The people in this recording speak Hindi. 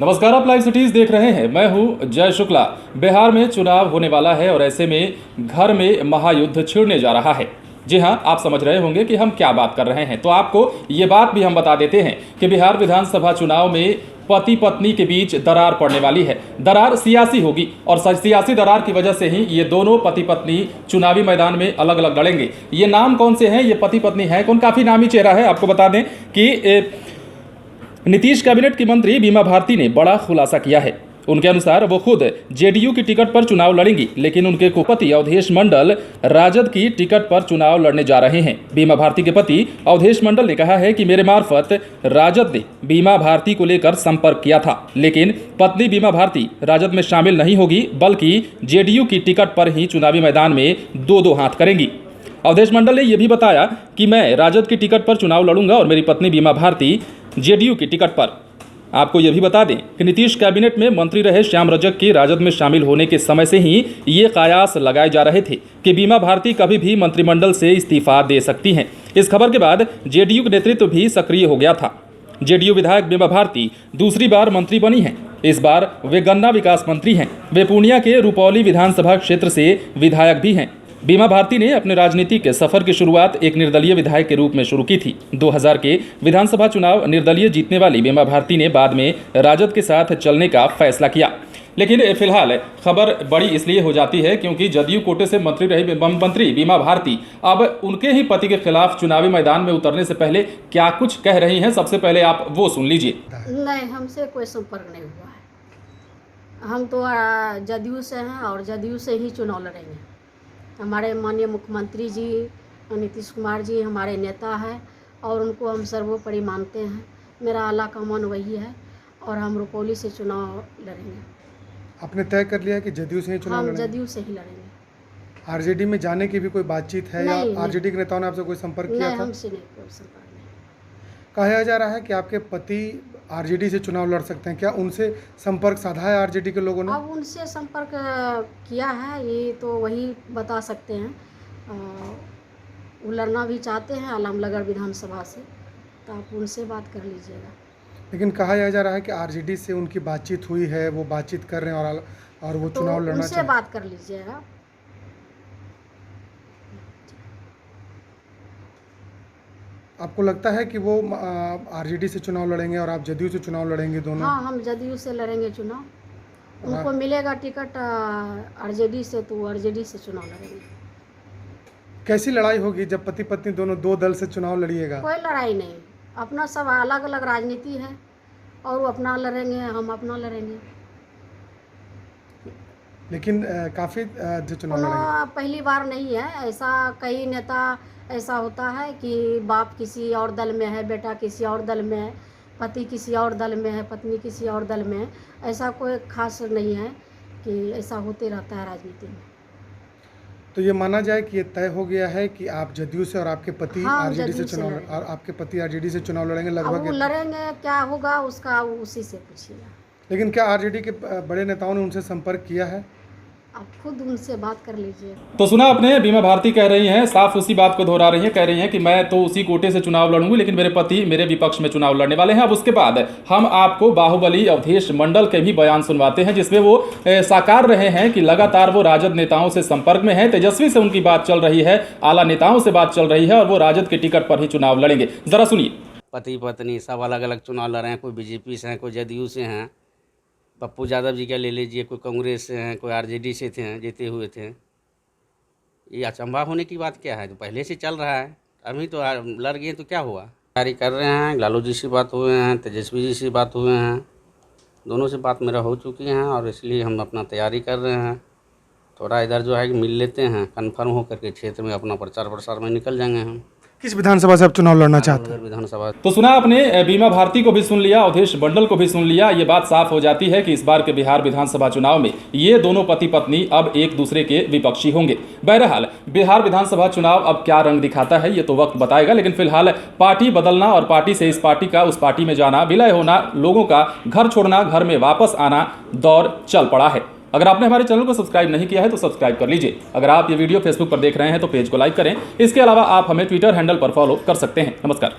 नमस्कार, आप लाइव सिटीज देख रहे हैं। मैं हूं जय शुक्ला। बिहार में चुनाव होने वाला है और ऐसे में घर में महायुद्ध छिड़ने जा रहा है। जी हां, आप समझ रहे होंगे कि हम क्या बात कर रहे हैं, तो आपको ये बात भी हम बता देते हैं कि बिहार विधानसभा चुनाव में पति पत्नी के बीच दरार पड़ने वाली है। दरार सियासी होगी और सियासी दरार की वजह से ही ये दोनों पति पत्नी चुनावी मैदान में अलग अलग लड़ेंगे। ये नाम कौन से हैं, ये पति पत्नी हैं कौन? काफ़ी नामी चेहरा है। आपको बता दें कि नीतीश कैबिनेट की मंत्री बीमा भारती ने बड़ा खुलासा किया है। उनके अनुसार वो खुद जेडीयू की टिकट पर चुनाव लड़ेंगी, लेकिन उनके कुपति अवधेश मंडल राजद की टिकट पर चुनाव लड़ने जा रहे हैं। बीमा भारती के पति अवधेश मंडल ने कहा है कि मेरे मार्फत राजद ने बीमा भारती को लेकर संपर्क किया था, लेकिन पत्नी बीमा भारती राजद में शामिल नहीं होगी, बल्कि जेडीयू की टिकट पर ही चुनावी मैदान में दो हाथ करेंगी। अवधेश मंडल ने यह भी बताया कि मैं राजद की टिकट पर चुनाव लड़ूंगा और मेरी पत्नी बीमा भारती जेडीयू की टिकट पर। आपको यह भी बता दें कि नीतीश कैबिनेट में मंत्री रहे श्याम रजक के राजद में शामिल होने के समय से ही ये कयास लगाए जा रहे थे कि बीमा भारती कभी भी मंत्रिमंडल से इस्तीफा दे सकती हैं। इस खबर के बाद जेडीयू का नेतृत्व भी सक्रिय हो गया था। जेडीयू विधायक बीमा भारती दूसरी बार मंत्री बनी हैं। इस बार वे गन्ना विकास मंत्री हैं। वे पूर्णिया के रुपौली विधानसभा क्षेत्र से विधायक भी हैं। बीमा भारती ने अपने राजनीतिक सफर की शुरुआत एक निर्दलीय विधायक के रूप में शुरू की थी। 2000 के विधानसभा चुनाव निर्दलीय जीतने वाली बीमा भारती ने बाद में राजद के साथ चलने का फैसला किया, लेकिन फिलहाल खबर बड़ी इसलिए हो जाती है क्योंकि जदयू कोटे से मंत्री रही मंत्री बीमा भारती अब उनके ही पति के खिलाफ चुनावी मैदान में उतरने से पहले क्या कुछ कह रही हैं। सबसे पहले आप वो सुन लीजिए। नहीं, हमसे कोई संपर्क नहीं हुआ है। हम तो जदयू से हैं और जदयू से ही चुनाव लड़ेंगे। हमारे माननीय मुख्यमंत्री जी नीतीश कुमार जी हमारे नेता हैं और उनको हम सर्वोपरि मानते हैं। मेरा आला का मन वही है और हम रुपौली से चुनाव लड़ेंगे। आपने तय कर लिया है कि जदयू से ही चुनाव लड़ेंगे? हम जदयू से ही लड़ेंगे। आरजेडी में जाने की भी कोई बातचीत है या आरजेडी के नेताओं ने आपसे कोई संपर्क किया था? नहीं, हमसे नहीं, कोई संपर्क नहीं। कहा जा रहा है कि आपके पति आरजेडी से चुनाव लड़ सकते हैं, क्या उनसे संपर्क साधा है आरजेडी के लोगों ने? अब उनसे संपर्क किया है, ये तो वही बता सकते हैं। वो लड़ना भी चाहते हैं आलमनगर विधानसभा से, तो आप उनसे बात कर लीजिएगा। लेकिन कहा जा रहा है कि आरजेडी से उनकी बातचीत हुई है, वो बातचीत कर रहे हैं और वो चुनाव लड़ना चाहते हैं, उनसे बात कर लीजिएगा। आपको लगता है कि वो आरजेडी से चुनाव लड़ेंगे और आप जदयू से चुनाव लड़ेंगे दोनों? हाँ, हम जदयू से लड़ेंगे चुनाव। उनको मिलेगा टिकट आरजेडी से, तो आरजेडी से चुनाव लड़ेंगे। कैसी लड़ाई होगी जब पति पत्नी दोनों दो दल से चुनाव लड़िएगा? कोई लड़ाई नहीं, अपना सब अलग अलग राजनीति है और वो अपना लड़ेंगे, हम अपना लड़ेंगे। लेकिन काफ़ी जो चुनाव लड़ेंगे पहली बार नहीं है ऐसा। कई नेता ऐसा होता है कि बाप किसी और दल में है, बेटा किसी और दल में है, पति किसी और दल में है, पत्नी किसी और दल में है। ऐसा कोई खास नहीं है कि ऐसा होते रहता है राजनीति में। तो ये माना जाए कि ये तय हो गया है कि आप जदयू से और आपके पति आरजेडी से चुनाव और आपके पति आरजेडी से चुनाव लड़ेंगे लगभग? लड़ेंगे, क्या होगा उसका उसी से पूछिएगा। लेकिन क्या आरजेडी के बड़े नेताओं ने उनसे संपर्क किया है? आप खुद उनसे बात कर लीजिए। तो सुना आपने, बीमा भारती कह रही हैं, साफ उसी बात को दोहरा रही हैं। कह रही हैं कि मैं तो उसी कोटे से चुनाव लड़ूंगी, लेकिन मेरे पति मेरे विपक्ष में चुनाव लड़ने वाले हैं। अब उसके बाद हम आपको बाहुबली अवधेश मंडल के भी बयान सुनवाते हैं, जिसमें वो साकार रहे हैं कि लगातार वो राजद नेताओं से संपर्क में है। तेजस्वी से उनकी बात चल रही है, आला नेताओं से बात चल रही है और वो राजद के टिकट पर ही चुनाव लड़ेंगे। जरा सुनिए। पति पत्नी सब अलग अलग चुनाव लड़ रहे हैं। कोई बीजेपी से हैं, कोई जदयू से हैं। पप्पू यादव जी का ले लीजिए, कोई कांग्रेस से हैं, कोई आरजेडी से थे, जीते हुए थे। ये अचंभा होने की बात क्या है? तो पहले से चल रहा है, अभी तो लड़ गए तो क्या हुआ? तैयारी कर रहे हैं। लालू जी से बात हुए हैं, तेजस्वी जी से बात हुए हैं, दोनों से बात मेरा हो चुकी है और इसलिए हम अपना तैयारी कर रहे हैं। थोड़ा इधर जो है कि मिल लेते हैं, कन्फर्म होकर के क्षेत्र में अपना प्रचार प्रसार में निकल जाएंगे हम। किस विधानसभा से आप चुनाव लड़ना चाहते हैं? विधानसभा। तो सुना आपने, बीमा भारती को भी सुन लिया, अवधेश मंडल को भी सुन लिया। ये बात साफ हो जाती है कि इस बार के बिहार विधानसभा चुनाव में ये दोनों पति पत्नी अब एक दूसरे के विपक्षी होंगे। बहरहाल बिहार विधानसभा चुनाव अब क्या रंग दिखाता है ये तो वक्त बताएगा, लेकिन फिलहाल पार्टी बदलना और पार्टी से इस पार्टी का उस पार्टी में जाना, विलय होना, लोगों का घर छोड़ना, घर में वापस आना दौर चल पड़ा है। अगर आपने हमारे चैनल को सब्सक्राइब नहीं किया है तो सब्सक्राइब कर लीजिए। अगर आप ये वीडियो फेसबुक पर देख रहे हैं तो पेज को लाइक करें। इसके अलावा आप हमें ट्विटर हैंडल पर फॉलो कर सकते हैं। नमस्कार।